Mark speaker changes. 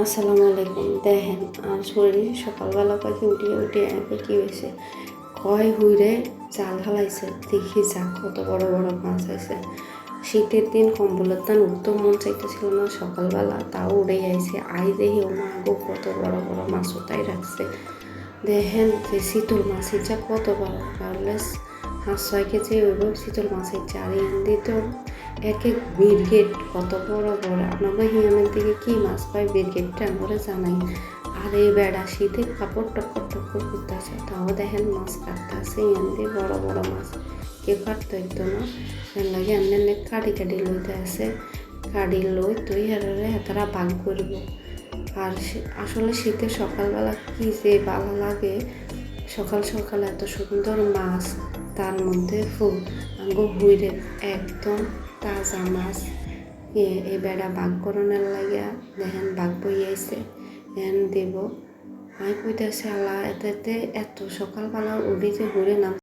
Speaker 1: আসসালামু আলাইকুম। দেখেন আর শরীর সকালবেলা পাখি উঠে একে কি হয়েছে, কয় হুইরে জাল হালাইছে, দেখি যা কত বড় বড় মাছ আছে। শীতের দিন কম্বলের দান উঠতেও মন চাইতেছিল না সকালবেলা, তাও উড়ে আইছে। দেখি ও মা গো, কত বড় বড় মাছ ওটাই রাখছে। দেখেন যে চিতল মাছের যা কত বড়, তাহলে 5-6 কেজি হইব চিতল মাছের চা। আর হিন্দি তো এক এক ব্রিগেড কত বড় বড়। আপনাদের হিয়ামের দিকে কি মাছ পায় ব্রিগেডটা আমরা জানাই। আর এই বেড়া শীতে কাপড় টক্কর টক্কর করতেছে, তাও দেখেন মাছ কাটতেছে হিয়ান্দি বড় বড় মাছ। কেউ কাটতে হইতো না, এর লাগে এমনি কাটি কাটি লইতে আছে। কাটি লই তুই হারে তারা ভাগ করব। আর আসলে শীতে সকালবেলা কি যে ভালো লাগে, সকাল সকাল এত সুন্দর মাছ, তার মধ্যে ফুল আঙ্গো হুইরে একদম তাজা মাছ। এই বেড়া বাঘ করণের লাগিয়া দেখেন বাঘ বইয়াইছে দেব। আমি কইতেছি আল্লাহ, এতে এত সকালবেলা উঠি যে ঘুরে নাম